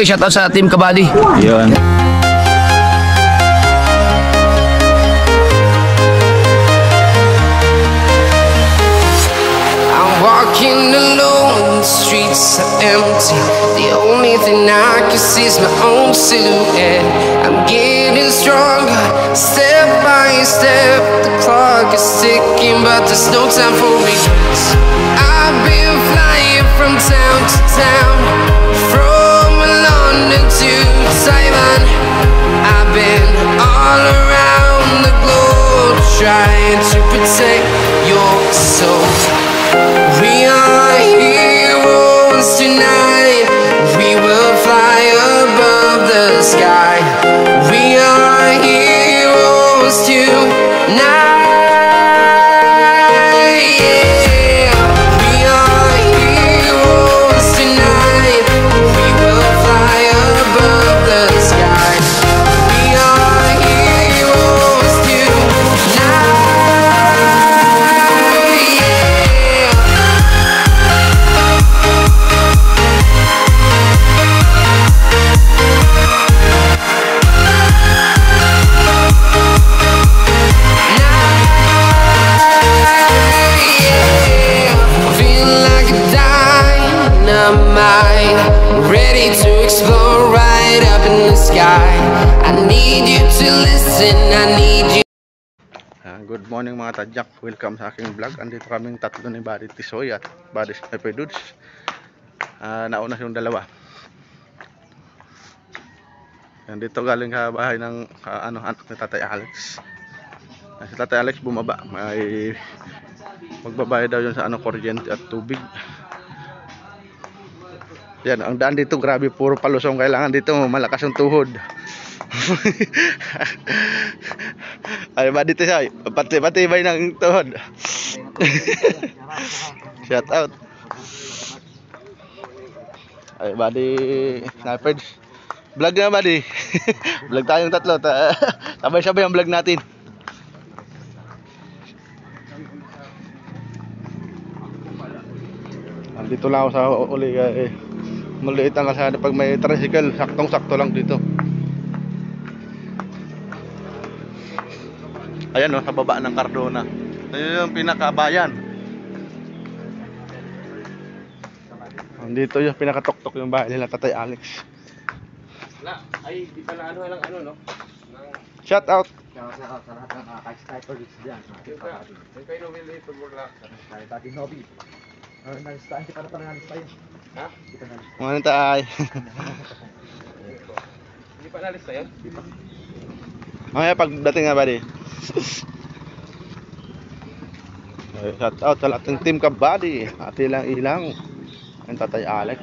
Oy, shoutout sa Team Kabady. Yun. Walking alone, the streets are empty. The only thing I can see is my own silhouette. I'm getting stronger, step by step. The clock is ticking, but there's no time for regrets. I've been flying from town to town, from London to Taiwan. I've been all around the globe, trying to protect your soul. We are heroes tonight. We will fly above the sky. We are heroes tonight. Yeah. We are heroes tonight. We will fly above the sky. We are heroes tonight. Ready to explore right up in the sky. I need you to listen, I need you. Good morning mga tadyak, welcome sa aking vlog. Andito kaming tatlo ni Buddy Tisoy at Buddy Sniper Dudes. Nauna yung dalawa. Andito galing sa bahay ng anak ni Tatay Alex. Si Tatay Alex bumaba, may magbabayad daw yun sa kuryente at tubig. Yan, ang daan dito grabe, puro palusong. Kailangan dito malakas yung tuhod. Ay, Buddy Tisoy, patibay ng tuhod. Shout out. Ay, Buddy Sniper. Vlog na, Buddy. Vlog tayong tatlo. Sabay-sabay ang vlog natin. Andito lang ako sa uli. Maliit ang kalsada. Pag may tricycle, saktong-sakto lang dito. Ayan sa baba ng Cardona. Ayun yung pinakabayan. Dito yung pinakatok-tok yung bahay nila Tatay Alex. Ay, di pa na lang no? Shout out. Sa lahat ng ka-sniper dyan. Yung kayo nabili ito mula. Tati Nobby. Nalistahin, hindi pa na pala nalistahin. Ha? Hindi pa nalistahin. Mga tay. Hindi pa nalis tayo? Hindi pa. Mamaya pagdating nga, Buddy. Shout out sa lahat ng Team Kabady. At ilang ang Tatay Alex.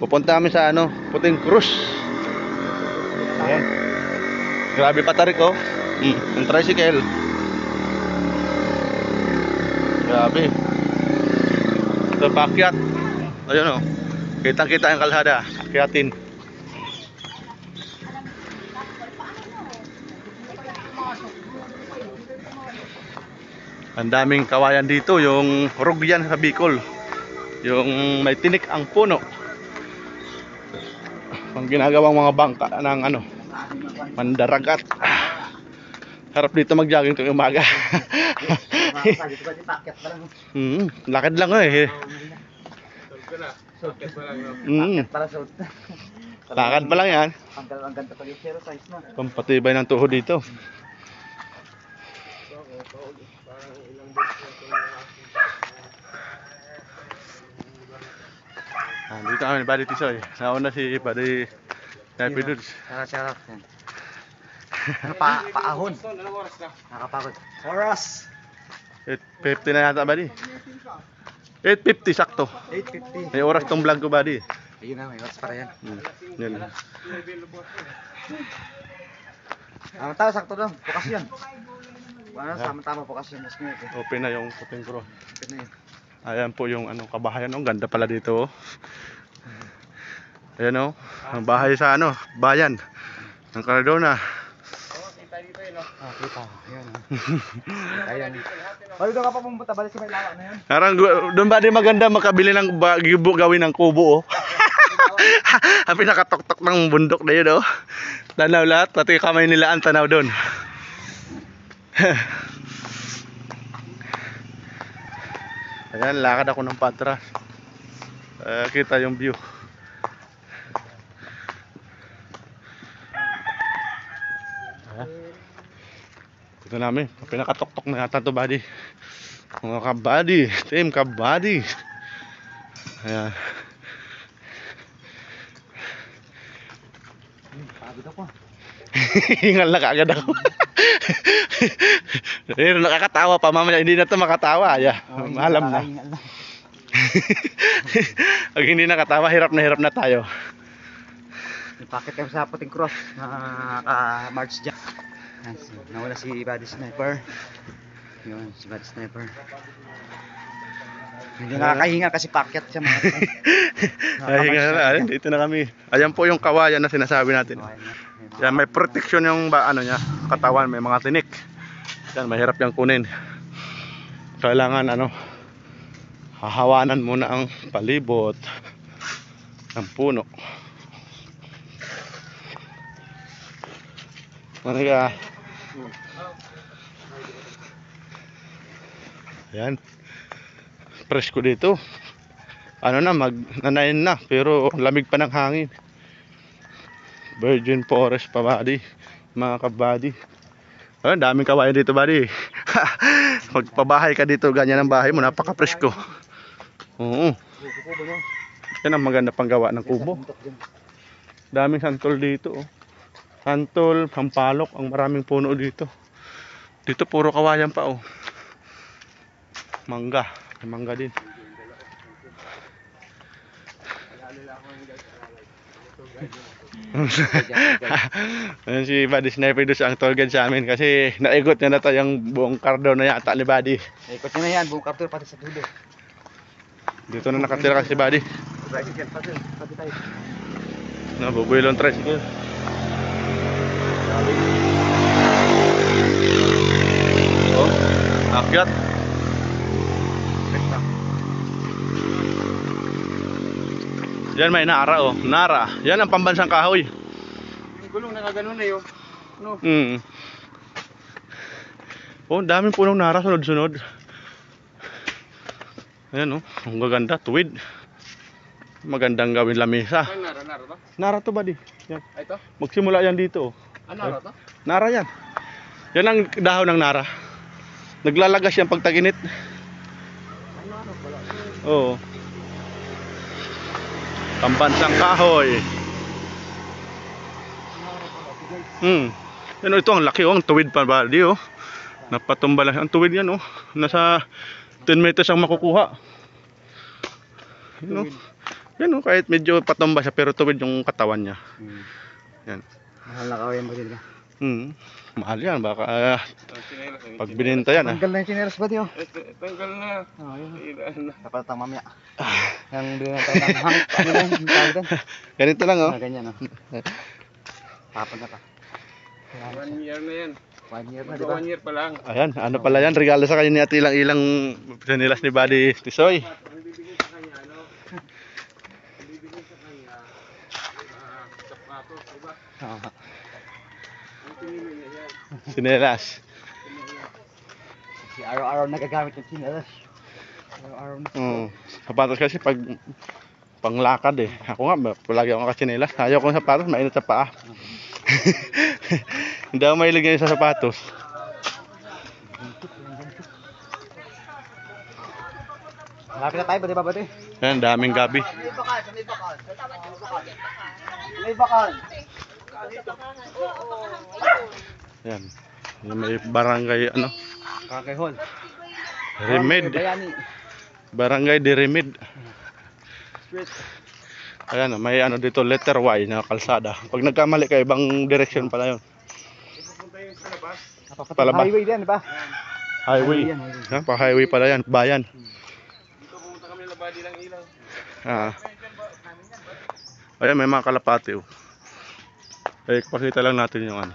Pupunta kami sa Puting Cruz. Ayan. Grabe patarik yung tricycle. Grabe. Ito paakyat. Ayun kitang-kita ang kalsada. Akyatin. Ang daming kawayan dito, yung rugyan sa Bicol. Yung may tinik ang puno. Ang ginagawang mga bangka ng mandaragat. Harap dito mag-jogging tuwing umaga. Lakad lang Lakad pa lang yan. Ang ganda pala yung zero size na. Pampatibay ng tuhod dito. Dito kami ni Buddy Tisoy. Nauna si Buddy Sniper Dudes. Sarap. Paahon. Nakapagod. Oras. 8:50 na yata, Buddy. 8:50 sakto. 8:50. May oras tong vlog ko, Buddy. Ayun na, may oras para yan. Yan. Ang tao, sakto daw. Bukas yan. Tama bukas yan. Open na yung Puting Cruz. Open na yun. Ayan po yung kabahayan. Ang ganda pala dito. Ayan ang bahay sa bayan ng Cardona. Kita. Ayan. Balik doon ka pa pumunta, balik sa may lawa na yun. Parang doon ba di maganda makabili ng gawin ng kubo Ang pinakatok-tok ng bundok na yun, oh. Tanaw lahat, pati kamay nila ang tanaw doon. Ayan, lakad ako ng patras. Kita yung view. Ayan. Ito namin, pinakatok-tok na yata to, buddy. Mga kabady, team kabady. Ayan. Pagod ako. Hingal na kaagad ako. Pero nakakatawa pa, mamaya hindi na to makatawa. Yeah, malam na. Pag hindi nakatawa, hirap na tayo. Ipakit tayo sa puting cross na March Jack. Nawala si Body Sniper. Yun, si Body Sniper. Hindi nakakahinga kasi pakyat siya mga. Ayun, dito na kami. Ayan po yung kawayan na sinasabi natin. Yan, may protection yung ano niya, katawan, may mga tinik. Yan, mahirap yung kunin. Kailangan hahawanan muna ang palibot ng puno. Ano ka? Yan. Presko dito. Magnanayin na, pero lamig pa ng hangin. Virgin Forest pa, buddy. Mga kabady. Daming kawayan dito, buddy. Magpabahay ka dito, ganyan ang bahay mo, napaka-presko. Oo. Yan ang maganda panggawa ng kubo. Daming santol dito, oh. Santol, sampalok, ang maraming puno dito. Dito puro kawayan pa, oh. Mangga, may mangga din. Ayan si Buddy Sniper doon sa ang tour guide sa amin kasi naigot niya na tayong buong kardo na yata ni Buddy. Ikot niya na yan, buong kardo pati sa dulo. Dito na nakatira kasi si Buddy. Pati tayo. Bubuilong tricycle. Oh, akyat. Yan may nara, oh. Nara. Yan ang pambansang kahoy. Yung gulong na gano'n na yun. No. Oh, daming punong nara sunod-sunod. Ayan, oh. Ang gaganda, tuwid. Magandang gawin lamesa. Ay, nara to? Nara to, buddy. Yan. Ay, to? Magsimula yan dito, oh. Nara to? Nara yan. Yan ang dahon ng nara. Naglalagas yan pag taginit. Oo. Pambansang kahoy. Yan, ito ang laki, oh. Ang tuwid pa, buddy, oh. Napatumba lang. Ang tuwid yan, oh. Nasa 10 meters ang makukuha. Yan, oh. Yan, oh. Kahit medyo patumba siya, pero tuwid yung katawan niya. Yan. Mahal na kawayan mo din ka. Mahal yan, baka pag bininta yan, Tanggal na yung chineras ba di, oh? Tanggal na. Yun. Dapat tang mamaya. Yung bilhin tayo ng hang. Ano lang yung tawag doon? ganito lang, oh. Ganyan, oh. Tapon na pa. 1 year na yan. 1 year na, di ba? 1 year pa lang. Ayan, ano pala yan, regalo sa kanya ni Ate ilang sinilas ni Buddy Tisoy. Bibigyan sa kanya, bibigyan sa kanya, sapatos, diba? Oo. Ang pinili niya yan. Sinilas. Si araw-araw nagagamit ng chineras. Araw-araw na. Sapatos kasi pag panglakad eh. Ako nga, palagi ako nakachinilas. Ayaw ko ng sapatos, mainit sa paa. Hindi ako mahilig ngayon sa sapatos. Malapit na tayo ba, di ba, Bate? Yan, daming gabi. May bakal. Yan. Yan, may barangay, Kakay Hall. Remid. Bayani. Barangay de Remid. Street. Ayan, may dito, letter Y na kalsada. Pag nagkamali ka, ibang direction pala yun. Palabas. Highway din, di ba? Highway. Yan, pa highway pala yan, bayan. Dito pumunta kami ng body lang ilaw. Ayan, may mga kalapati, oh. Eh, pakita lang natin yung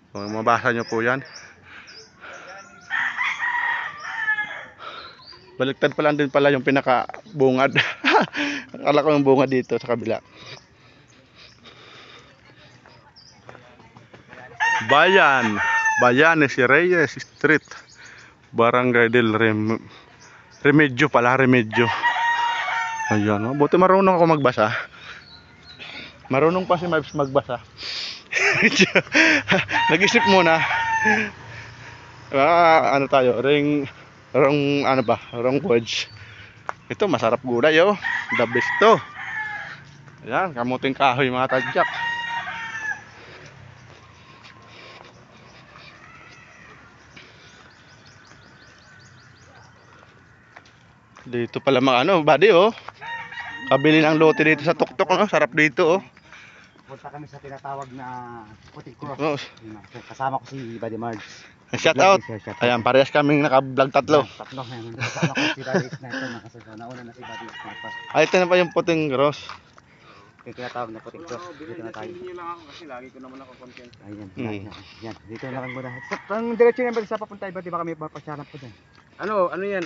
Kung mabasa nyo po yan. Baliktad pa lang din pala yung pinakabungad. Akala ko yung bunga dito sa kabila. Bayan si Reyes Street, Barangay del Remedyo pala, Remedyo. Ayan, oh. Buti marunong ako magbasa. Marunong pa si Mibes magbasa. Nag-isip muna. Ano tayo? Wrong words. Ito, masarap gulay, oh. The best to. Ayan, kamuting kahoy mga tadyak. Dito pala mga buddy, oh. Kabili ng lote dito sa tuktok, no? Sarap dito, oh. Punta kami sa tinatawag na Puting Cross. Oh. Kasama ko si Buddy Marge. Shout out. Ayan, parehas kaming naka-vlog tatlo. Tatlo. Kasama ko si Buddy Sniper. Nauna na si Buddy Sniper. Ay, ito na pa yung Puting Cross. Yung tinatawag na Puting Cross. Dito na tayo. Hindi lang ako kasi lagi ko naman ako content. Ayan. Yan. Dito na lang muna. Ang diretso na sa papunta iba, di ba kami papasyaran po dyan? Ano yan?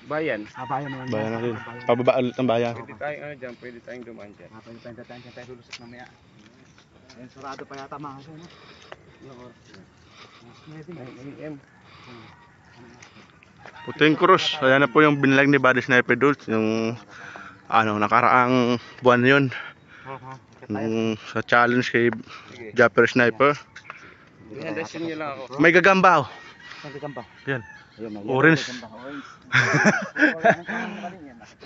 Bayan. Bayan na yan. Bayan na rin. Pababa ulit ng bayan. Pwede tayong dyan, pwede tayong dumaan dyan. Pwede tayong datan dyan tayo lulusot mamaya. Ayan, sarado pa yata mga kasi, no? Puting Cross. Ayan na po yung binlag ni Buddy Sniper Dulce. Yung nakaraang buwan yun. Sa challenge kay Japper Sniper. Ihandasin nyo lang ako. May gagamba, oh. Saan ka ba? Yan. Ayun, Orange.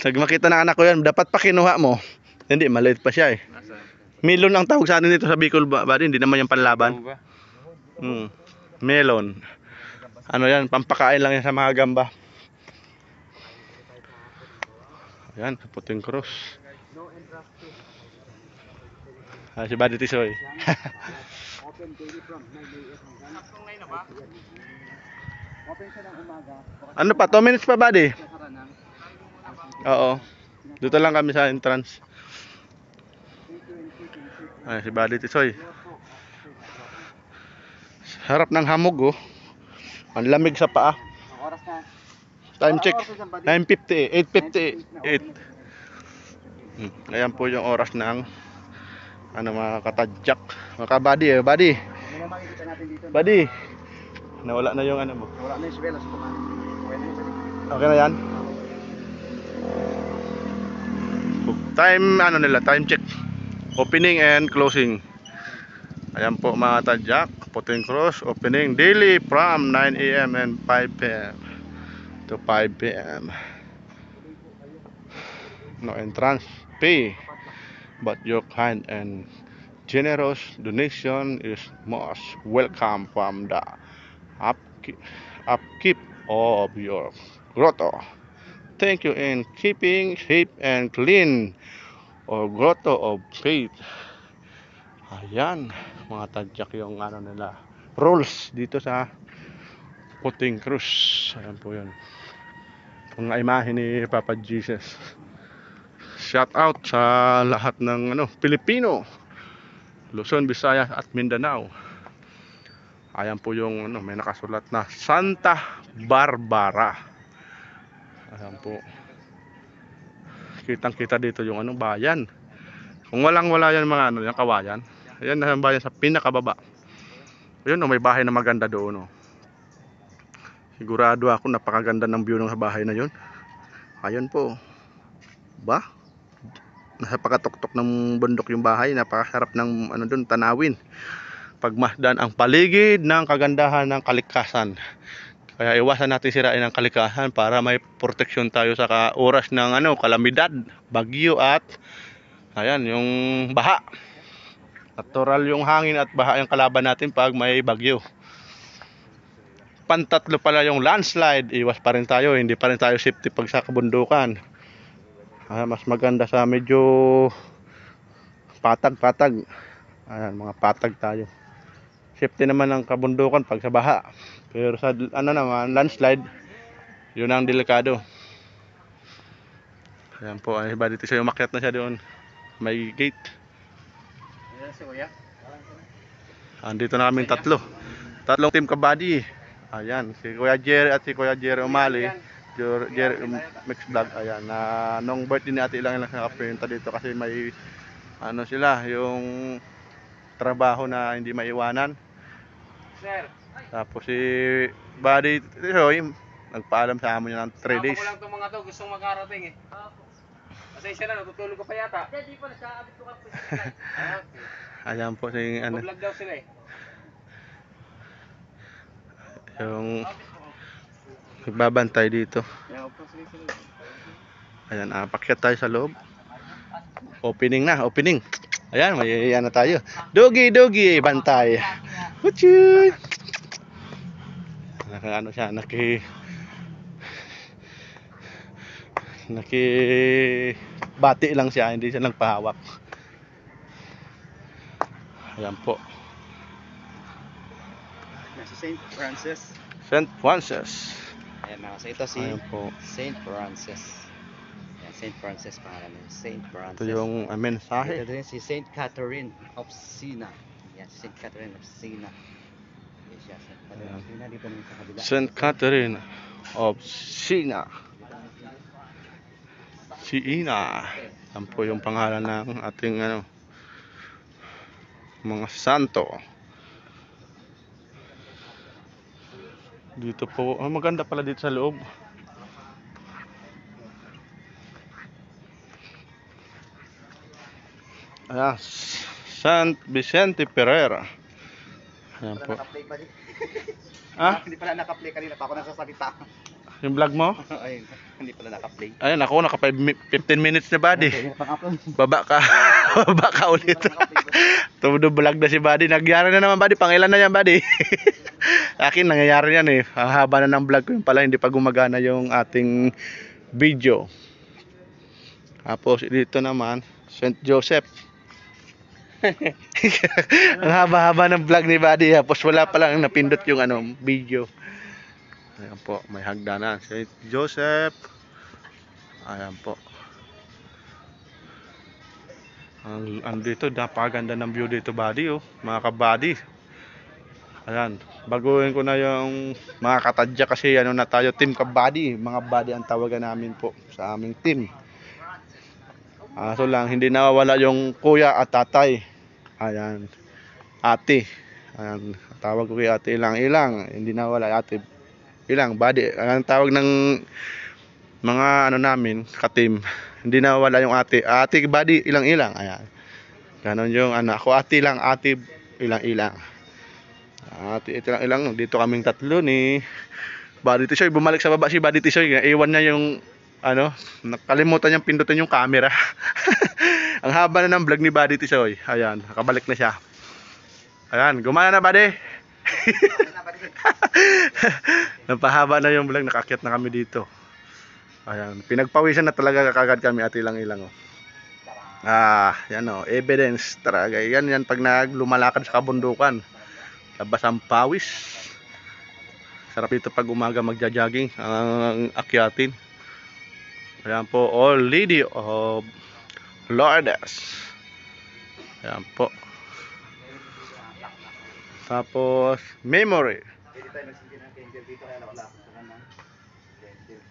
Pag makita ng anak ko yan, dapat pa kinuha mo. Hindi, maliit pa siya, eh. Melon ang tawag sa atin dito sa Bicol, buddy. Hindi naman yung panlaban. Melon. Ano yan, pampakain lang yan sa mga gamba. Ayan, Puting Cross. Si Buddy Tisoy. Ano pa, 2 minutes pa, Buddy? Oo. Dito lang kami sa entrance. Ay, si Buddy Tisoy. Harap ng hamog, oh. Ang lamig sa paa. Oras na. Time check. 8:58. Ayan po yung oras ng mga katadyak. Mga kabady, buddy. Ano na makikita natin dito? Buddy. Nawala na yung mo. Wala na yung swelo sa kumain. Okay na yan? Time time check. Opening and closing. Ayan po mga tadyak. Puting Cross opening daily from 9 AM and 5 PM to 5 PM. No entrance fee, but your kind and generous donation is most welcome from the upkeep of your grotto. Thank you in keeping safe and clean or grotto of faith. Ayan, mga tadyak yung nila rules dito sa Puting Cross. Ayan po yun. Ang imahe ni Papa Jesus. Shout out sa lahat ng Pilipino, Luzon, Visayas at Mindanao. Ayan po yung may nakasulat na Santa Barbara. Ayan po. Kitang-kita dito yung bayan. Kung wala yan mga yung kawayan. Ayan na yung bayan sa pinakababa. Ayun, may bahay na maganda doon, oh. Sigurado ako napakaganda ng view ng bahay na yun. Ayun po. Ba? Nasa pakatuktok ng bundok yung bahay. Napakasarap ng doon tanawin. Pagmasdan ang paligid ng kagandahan ng kalikasan. Kaya iwasan natin sirain ang kalikasan para may proteksyon tayo sa oras ng kalamidad, bagyo at ayan, yung baha. Natural yung hangin at baha yung kalaban natin pag may bagyo. Pantatlo pala yung landslide. Iwas pa rin tayo, hindi pa rin tayo safety pag sa kabundukan. Mas maganda sa medyo patag-patag. Ayan, mga patag tayo. Safety naman ng kabundukan pag sa baha. Pero sa naman, landslide, yun ang delikado. Ayan po, ay iba dito siya, umakyat na siya doon. May gate. Andito na kaming tatlong team kabady. Ayan, si Kuya Jerry at si Kuya Jerry Umali. Jerry Mix Vlog. Ayan, na nung birthday ni Ate Ilang nakapinta dito kasi may ano sila, yung trabaho na hindi maiwanan. Sir, Tapos si Buddy Tisoy, nagpaalam sa amin ng 3 days. ko lang itong mga to, gustong makarating eh. Pasensya na, natutulog ka pa yata. Hindi pa, nagkakabit ko ka po. Ayan po si ano, Vlog daw sila eh. yung nagbabantay dito. Ayan, pakyat tayo sa loob. Opening na, opening. Ayan, may ano tayo. Dogi, bantay. Kuchuy. Ano siya, bati lang siya, hindi siya nagpahawak. Ayan po. Nasa St. Francis. St. Francis. Ayan na. So ito si Ayan po. St. Francis. Ayan, St. Francis pangalan niya. St. Francis. Ito yung mensahe. Ito din si St. Catherine of Siena. Ayan, St. Catherine of Siena. Ayan siya. St. Catherine of Siena. Dito naman sa kabila. St. Catherine of Siena. Siena. Yan po yung pangalan ng ating ano, mga santo. Dito po, maganda pala dito sa loob. Ayan, San Vicente Ferrer. Ayan po. Naka-play pa din. Ah, Hindi pala naka-play kanina pa ako nagsasalita. yung vlog mo? Ayun, hindi pala naka-play. Ayun, ako naka 15 minutes na buddy. Baba ka. Baba ka ulit. Tumudo vlog na si buddy. Nagyari na naman buddy. Pangilan na yan buddy. Akin nangyayari yan eh. Ang haba na ng vlog ko. Yung pala hindi pa gumagana yung ating video. Tapos dito naman St. Joseph. Ang haba-haba ng vlog ni buddy. Tapos wala pa lang napindot yung ano, video. Ayan po, may hagdanan. St. Joseph. Ayan po. Ang dito, napakaganda ng view dito buddy oh. Mga kabady. Ayan, baguhin ko na yung mga katadya kasi ano na tayo, team kabady. Mga body ang tawagan namin po sa aming team. So lang, hindi nawawala yung kuya at tatay. Ayan, ate. Ayan, tawag ko kay Ate Ilang. Hindi nawawala ate Ilang, body. Ang tawag ng mga ano namin, ka-team. Hindi nawawala yung ate. Ate body, Ilang. Ayan. Ganon yung ano, ako ate lang, ate Ilang. Ate Ilang. Dito kaming tatlo ni Buddy Tisoy. Bumalik sa baba si Buddy Tisoy. Iwan niya yung ano, nakalimutan niyang pindutin yung camera. Ang haba na ng vlog ni Buddy Tisoy. Ayan, nakabalik na siya. Ayan, gumana na buddy. Napahaba na yung vlog, nakakyat na kami dito. Ayan, pinagpawisan na talaga kagad kami Ate Ilang oh. Yan oh, evidence talaga. Yan pag naglumalakad sa kabundukan. Labas ang pawis. Sarap dito pag umaga magja-jogging ang akyatin. Ayan po, All Lady of Lourdes. Ayan po. Tapos, memory. Hindi tayo nagsimpi ng candle dito kaya wala akong naman. Candle.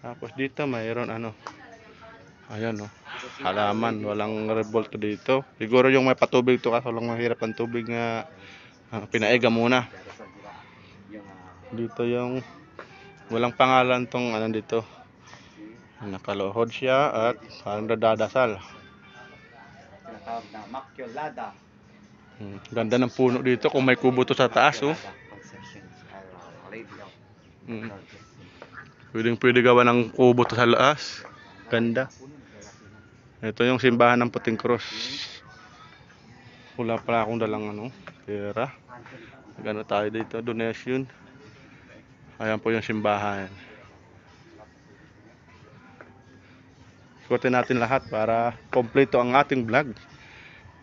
Tapos dito mayroon ano. Ayan oh. Halaman, walang revolto dito. Siguro yung may patubig to kaso lang mahirap ang tubig nga pinaega muna. Dito yung walang pangalan tong ano dito. Nakalohod siya at parang dadasal. Tinatawag na Maculada. Ganda ng puno dito kung may kubo to sa taas oh. Pwede gawa ng kubo to sa taas. Ganda. Ito yung simbahan ng Puting Cross. Wala pala akong dalang ano, pera. Gano tayo dito, donation. Ayan po yung simbahan. Ikutin natin lahat para kompleto ang ating vlog.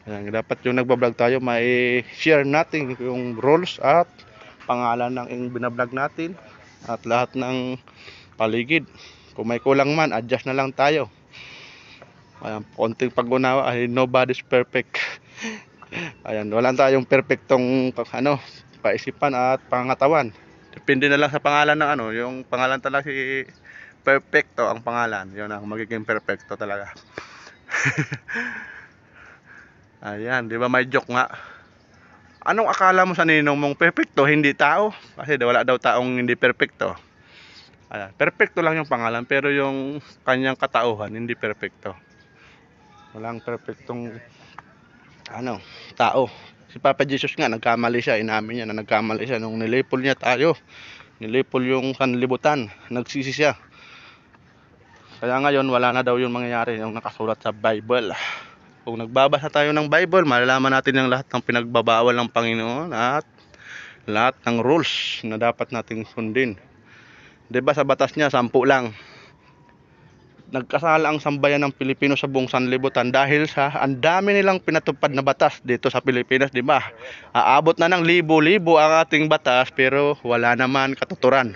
Ayan, dapat yung nagbablog tayo, may share natin yung rules at pangalan ng binablog natin at lahat ng paligid. Kung may kulang man, adjust na lang tayo. Ayan, konting pag-unawa ay nobody's perfect. Ayan, wala tayong perfectong ano, kaisipan at pangatawan. Depende na lang sa pangalan ng ano, yung pangalan talaga si Perfecto ang pangalan. Yun ang magiging perfecto talaga. Ayan, di ba may joke nga? Anong akala mo sa ninong mong perfecto, hindi tao? Kasi wala daw taong hindi perfecto. Ayan, perfecto lang yung pangalan, pero yung kanyang katauhan, hindi perfecto. Walang perfectong ano, tao. Si Papa Jesus nga, nagkamali siya. Inamin niya na nagkamali siya nung nilipol niya tayo. Nilipol yung sanlibutan. Nagsisi siya. Kaya ngayon, wala na daw yung mangyayari yung nakasulat sa Bible. Kung nagbabasa tayo ng Bible, malalaman natin yung lahat ng pinagbabawal ng Panginoon at lahat ng rules na dapat nating sundin. 'Di ba sa batas niya 10 lang. Nagkasala ang sambayan ng Pilipino sa buong sanlibutan dahil sa ang dami nilang pinatupad na batas dito sa Pilipinas, 'di ba? Aabot na ng libo-libo ang ating batas pero wala naman katuturan.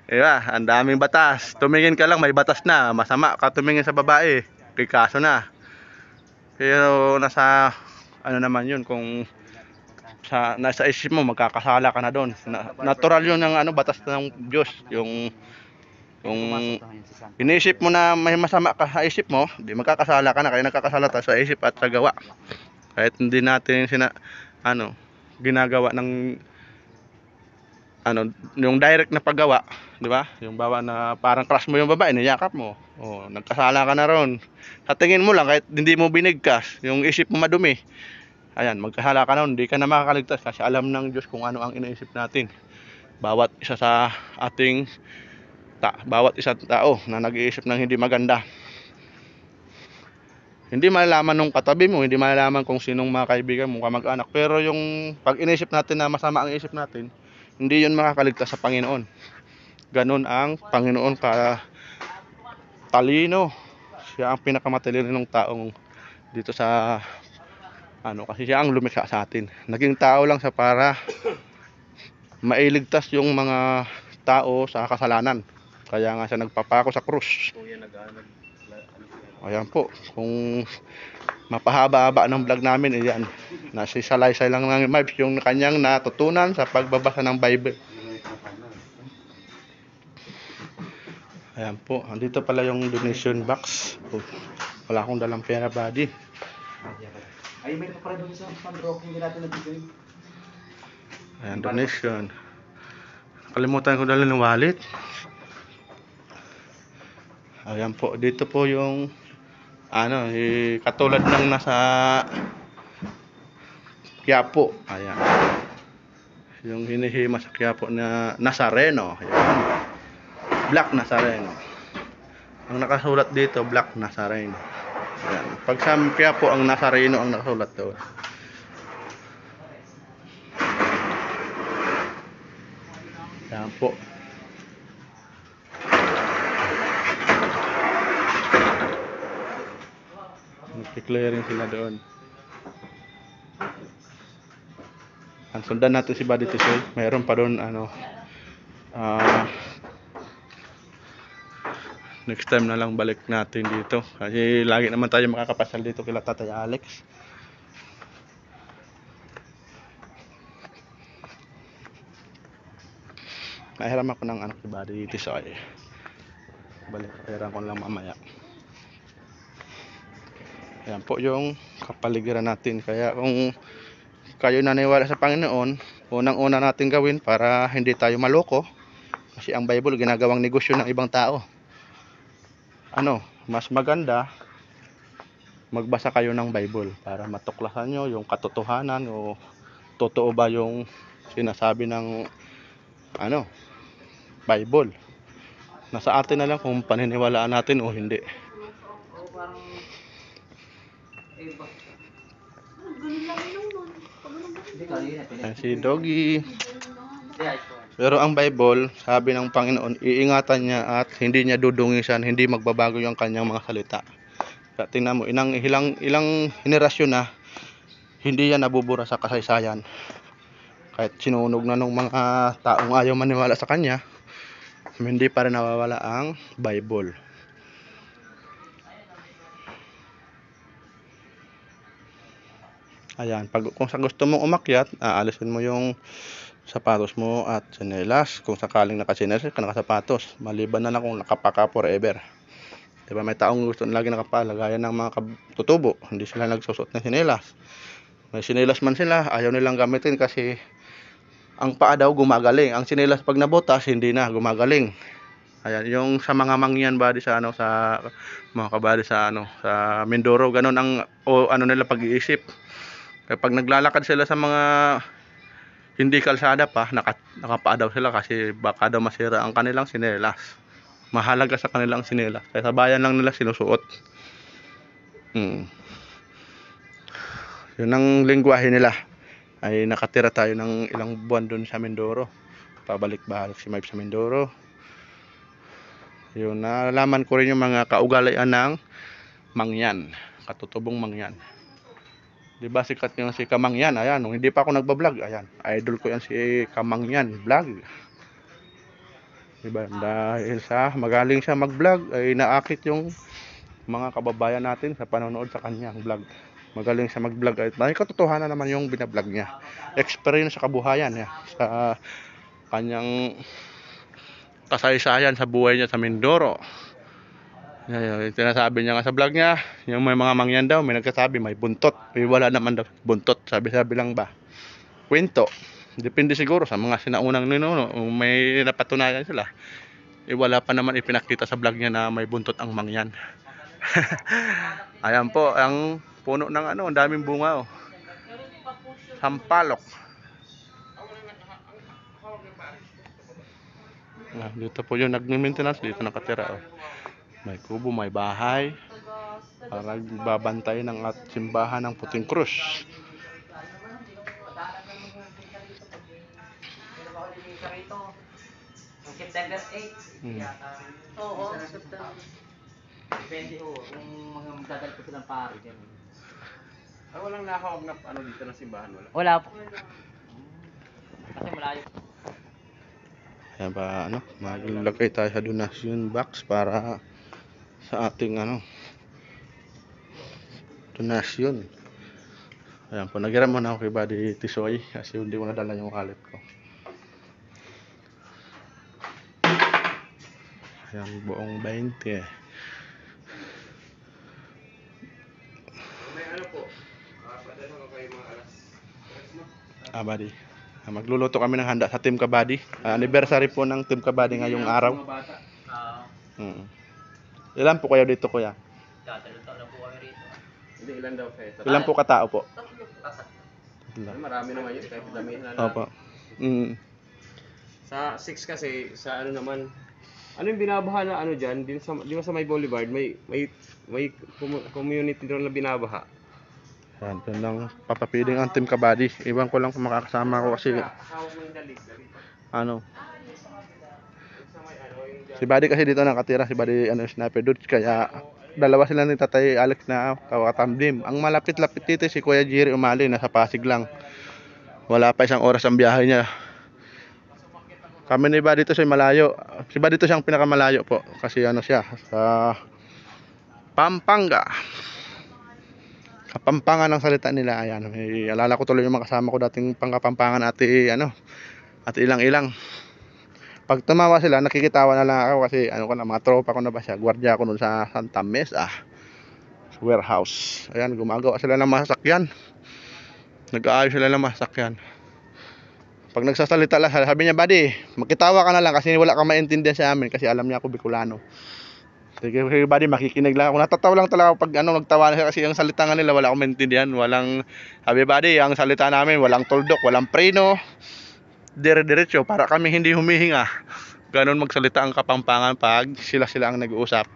Diba? Ang daming batas. Tumingin ka lang may batas na. Masama ka tumingin sa babae. May kaso na. Pero nasa ano naman yun, kung sa nasa isip mo magkakasala ka na doon. Natural yun ng ano, batas ng Diyos. Yung inisip mo na may masama ka sa isip mo, di magkakasala ka na. Kaya nagkakasala tayo sa isip at sa gawa. Kahit hindi natin ginagawa ng ano, yung direct na paggawa, di ba? Yung bawa na parang crush mo yung babae, niyakap mo. Oh, nagkasala ka na ron. Sa tingin mo lang, kahit hindi mo binigkas, yung isip mo madumi, ayan, magkasala ka na ron. Hindi ka na makakaligtas kasi alam ng Diyos kung ano ang iniisip natin. Bawat isa sa ating bawat isang tao na nag-iisip ng hindi maganda. Hindi malalaman nung katabi mo, hindi malalaman kung sinong mga kaibigan mo, kamag-anak. Pero yung pag inisip natin na masama ang isip natin, hindi yun makakaligtas sa Panginoon. Ganun ang Panginoon ka talino. Siya ang pinakamatalinong taong dito sa ano, kasi siya ang lumikha sa atin. Naging tao lang siya para mailigtas yung mga tao sa kasalanan. Kaya nga siya nagpapako sa krus. Ayan po, kung mapahaba-haba ng vlog namin, ayan, nasisalaysay lang ng Mibes yung kanyang natutunan sa pagbabasa ng Bible. Ayan po, andito pala yung donation box. Oh, wala akong dalang pera, buddy. Ay, may pa doon sa pan-rock, hindi natin nabigay. Ayan, donation. Kalimutan ko dala ng wallet. Ayan po, dito po yung ano, katulad ng nasa Quiapo. Ayan. Yung hinihima sa Quiapo na Nazareno. Ayan. Black Nazareno. Ang nakasulat dito, Black Nazareno. Ayan. Pag sa Quiapo, ang Nazareno ang nakasulat doon. Ayan po. Nag-clearing sila doon. Ang sundan natin si Buddy Tisoy. Mayroon pa doon ano, next time na lang balik natin dito. Kasi lagi naman tayo makakapasal dito kila Tatay Alex. Mahiram ako ng anak ni Buddy Tisoy. Balik, hiram ko lang mamaya. Ayan po yung kapaligiran natin. Kaya kung kayo naniwala sa Panginoon, unang-una natin gawin para hindi tayo maloko. Kasi ang Bible ginagawang negosyo ng ibang tao. Ano, mas maganda magbasa kayo ng Bible para matuklasan nyo yung katotohanan o totoo ba yung sinasabi ng ano, Bible. Nasa atin na lang kung paniniwalaan natin o hindi. Ayan si Doggy. Pero ang Bible, sabi ng Panginoon, iingatan niya at hindi niya dudungisan, hindi magbabago yung kanyang mga salita. Kaya tingnan mo, ilang henerasyon na hindi yan nabubura sa kasaysayan. Kahit sinunog na ng mga taong ayaw maniwala sa kanya, hindi pa rin nawawala ang Bible. Ayan, kung sa gusto mong umakyat, aalisin mo yung sapatos mo at tsinelas. Kung sakaling nakatsinelas ka, nakasapatos. Maliban na lang kung nakapaka forever. Diba may taong gusto lagi nakapala, gaya ng mga tutubo, hindi sila nagsusot ng tsinelas. May tsinelas man sila, ayaw nilang gamitin kasi ang paa daw gumagaling. Ang tsinelas pag nabutas, hindi na gumagaling. Ayan, yung sa mga mangyan body sa ano, sa mga kabady sa ano, sa Mindoro, ganun ang ano nila pag-iisip. Kapag naglalakad sila sa mga hindi kalsada pa, nakapaa daw sila kasi baka daw masira ang kanilang tsinelas. Mahalaga sa kanilang tsinelas. Kaya sa bayan lang nila sinusuot. Yun ang lingwahe nila. Ay nakatira tayo ng ilang buwan doon sa Mindoro. Pabalik-balik si Mike sa Mindoro. Yun, nalaman ko rin yung mga kaugalian ng mangyan. Katutubong mangyan. Diba sikat yung si Kamangyan? Ayan, nung hindi pa ako nagbablog, ayan, idol ko yan si Kamangyan vlog. Diba? Dahil sa magaling siya mag-vlog, ay naakit yung mga kababayan natin sa panonood sa kanyang vlog. Magaling siya mag-vlog at may katotohanan naman yung binablog niya. Experience sa kabuhayan niya, sa kanyang kasaysayan sa buhay niya sa Mindoro. Tinasabi niya nga sa vlog niya, yung may mga mangyan daw, may nagsasabi may buntot. Wala naman daw buntot, sabi-sabi lang ba. Kwento. Depende siguro sa mga sinaunang ninuno, may napatunayan sila. Wala pa naman ipinakita sa vlog niya na may buntot ang mangyan. Ayan po, ang puno ng ano, ang daming bunga oh. Sampalok. Dito po yung nagme-maintenance, dito nakatira oh. May kubo, may bahay. Para babantay ng at simbahan ng Puting Cruz. September 8. Oo, September. Depende ho, kung mga magdadal po silang pari. Walang nakahawag na ano dito na simbahan, wala? Wala po. Kasi malayo. Kaya ba ano, maglagay tayo sa donation box para sa ating ano, donation. Ayan po, nagiram mo na ako kay Buddy Tisoy kasi hindi ko nadala yung wallet ko. Ayan, buong 20 eh. May ano po, padala ko kayo mga alas. Buddy. Magluluto kami ng handa sa Team Kabady. Anniversary po ng Team Kabady ngayong araw. Ilan po kayo dito, kuya? Tatalon na po kami rito. Hindi, ilan daw kayo? Ilan po katao po? Marami naman yun, kahit damihan na lang. Opo. Sa 6 kasi, sa ano naman, ano yung binabaha na ano dyan, di ba sa may Boulevard, may community doon na binabaha. Yan, doon lang papapiling ang Team Kabady. Iwan ko lang kung makakasama ko kasi ano, si Buddy kasi dito nakatira, si Buddy ano, Sniper Dudes, kaya dalawa sila ni Tatay Alex na kawatamdim. Ang malapit-lapit dito si Kuya Jerry Umali, nasa Pasig lang. Wala pa isang oras ang biyahe niya. Kami ni Buddy dito sa malayo. Si Buddy dito siyang pinakamalayo po kasi ano siya sa Pampanga. Kapampangan ang salita nila. Ayan, may alala ko tuloy yung mga kasama ko dating pangkapampangan ati ano, at ilang-ilang. Pag tumawa sila, nakikitawa na lang ako kasi ano ko na, mga tropa ko na ba siya, gwardiya ko nun sa Santa Mesa warehouse. Ayan, gumagawa sila ng masakyan. Nag-aayos sila ng masakyan. Pag nagsasalita lang, sabi niya, Buddy, makitawa ka na lang kasi wala kang maintindihan sa amin kasi alam niya ako Bicolano. Sige, Buddy, makikinig lang ako. Natatawa lang talaga pag ano, nagtawa na siya kasi ang salita nga nila wala akong maintindihan. Walang, sabi Buddy, ang salita namin walang tuldok, walang preno, dire-diretso para kami hindi humihinga. Ganon magsalita ang Kapampangan pag sila ang nag-uusap.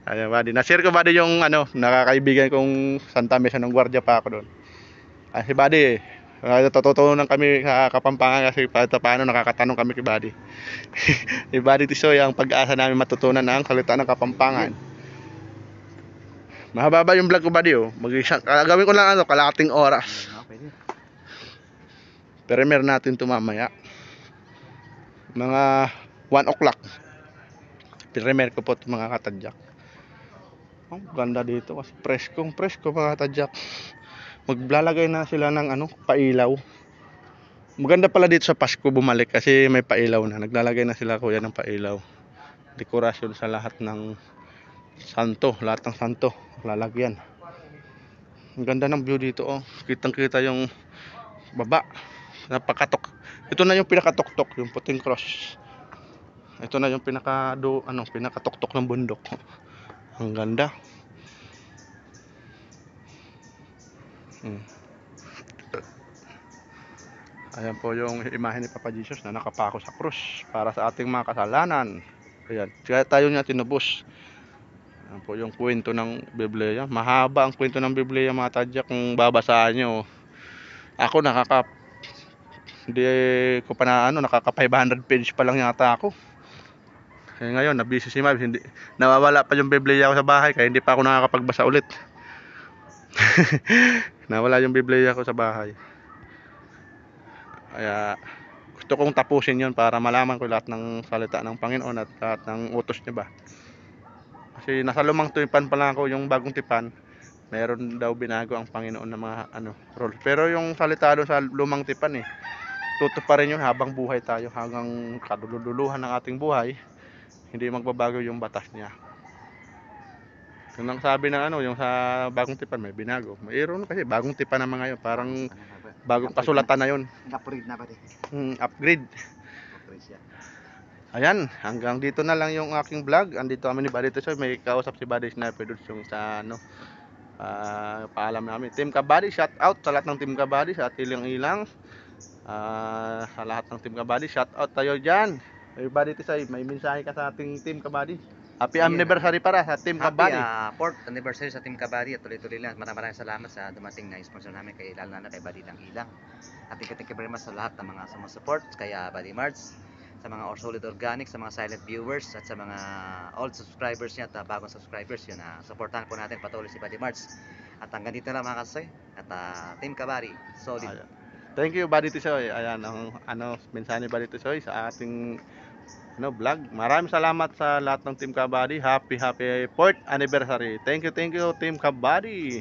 Ayan, Buddy. Na-share ko, Buddy, yung ano, nakakaibigan kong Santa Mesa ng gwardiya pa ako doon. Ay, si Buddy, natututunan kami sa Kapampangan kasi paano nakakatanong kami kay Buddy. Si Buddy Tisoy, ang pag-asa namin matutunan ang salita ng Kapampangan. Mahaba yung vlog ko, Buddy, oh. Gagawin ko lang ano, kalahating oras. Pero meron natin ito mamaya. Mga 1 o'clock. Primer ko po ito mga katadyak. Ang ganda dito kasi presko mga katadyak. Maglalagay na sila ng ano, pailaw. Maganda pala dito sa Pasko bumalik kasi may pailaw na. Naglalagay na sila kuya ng pailaw. Dekorasyon sa lahat ng santo, lahat ng santo lalagyan. Ang ganda ng view dito oh. Kitang-kita yung baba. Napakatok. Ito na yung pinakatok-tok, yung puting cross. Ito na yung pinakatok-tok ng bundok. Ang ganda. Ayan po yung imahe ni Papa Jesus na nakapako sa krus para sa ating mga kasalanan. Ayan, kaya tayo niya tinubos. Ayan po yung kwento ng Biblia. Mahaba ang kwento ng Biblia mga tadyak kung babasahin nyo. Ako hindi ko pa na nakaka 500 page pa lang yata ako. Kaya ngayon, nabisi si Mabs, hindi nawawala pa yung Biblia ko sa bahay kaya hindi pa ako nakakapagbasa ulit. Nawala yung Biblia ko sa bahay. Kaya gusto kong tapusin yon para malaman ko lahat ng salita ng Panginoon at lahat ng utos niya ba. Kasi nasa lumang tipan pa lang ako, yung bagong tipan, meron daw binago ang Panginoon ng mga rules. Pero yung salita doon sa lumang tipan tutuparin yun habang buhay tayo, hanggang kadululuhan ng ating buhay, hindi magbabago yung batas niya. Yung sabi ng yung sa bagong tipan may binago. Mayroon kasi bagong tipan naman ngayon, parang bagong kasulatan na yun. Upgrade na ba din? Upgrade. Upgrade siya. Ayan, hanggang dito na lang yung aking vlog. Andito kami ni Buddy Tisoy, may kausap si Buddy Sniper doon yung sa paalam namin. Team Kabady, shout out sa lahat ng Team Kabady, sa ilang-ilang. Sa lahat ng Team Kabady, shout out tayo dyan. Hey Buddy Tisoy, may mensahe ka sa ating Team Kabady. Happy anniversary para sa Team Kabady. Happy 4th anniversary sa Team Kabady at tuloy-tuloy lang. Maraming salamat sa dumating na sponsor namin kay lalo na kay Buddy ng Ilang. At thank you very much sa lahat ng mga sumusupport kaya Buddy Marts, sa mga solid organic, sa mga silent viewers at sa mga old subscribers niya at bagong subscribers yun supportahan po natin patuloy si Buddy Marts. At hanggang dito lang mga kasoy at Team Kabady solid. Ayan. Thank you Buddy Tisoy. Ayan ang mensahe ni Buddy Tisoy sa ating vlog. Maraming salamat sa lahat ng Team Kabady. Happy 4th anniversary. Thank you Team Kabady.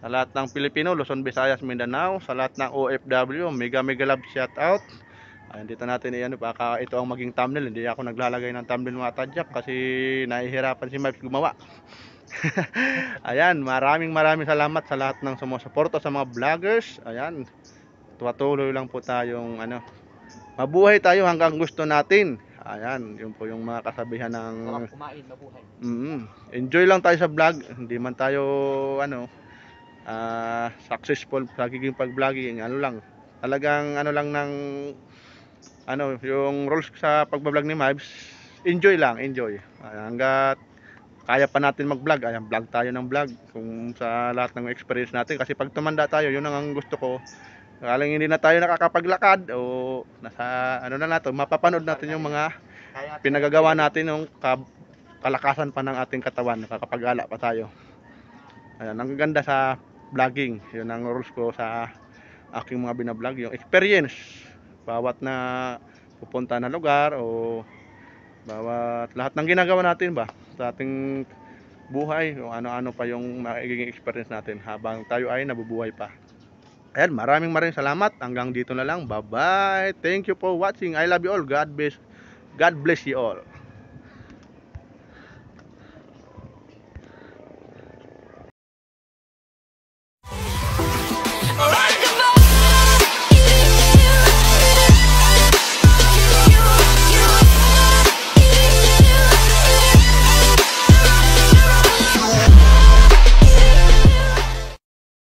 Sa lahat ng Pilipino, Luzon, Visayas, Mindanao, sa lahat ng OFW, mega love shout out. Ayan, dito natin baka ito ang maging thumbnail. Hindi ako naglalagay ng thumbnail mga tadyak kasi nahihirapan si Mipes gumawa. Ayan, maraming salamat sa lahat ng sumusuporta sa mga vloggers. Ayan, tuloy lang po tayong mabuhay tayo hanggang gusto natin. Ayan, yun po yung mga kasabihan ng Sarap kumain, mabuhay. Enjoy lang tayo sa vlog. Hindi man tayo successful sa giging pag-vlogging. Talagang lang ng yung rules sa pag-vlog ni Mibes. Enjoy lang, enjoy. Hanggat kaya pa natin mag-vlog, ayan, vlog tayo ng vlog kung sa lahat ng experience natin. Kasi pag tumanda tayo, yun ang gusto ko. Kaling hindi na tayo nakakapaglakad o nasa mapapanood natin yung mga pinagagawa natin yung kalakasan pa ng ating katawan, nakakapag-ala pa tayo. Ayan, ang ganda sa vlogging, yun ang rules ko sa aking mga binablog, yung experience bawat na pupunta na lugar o bawat lahat ng ginagawa natin ba sa ating buhay, kung ano-ano pa yung magiging experience natin habang tayo ay nabubuhay pa. Ayan, maraming salamat. Hanggang dito na lang. Bye-bye. Thank you for watching. I love you all. God bless you all.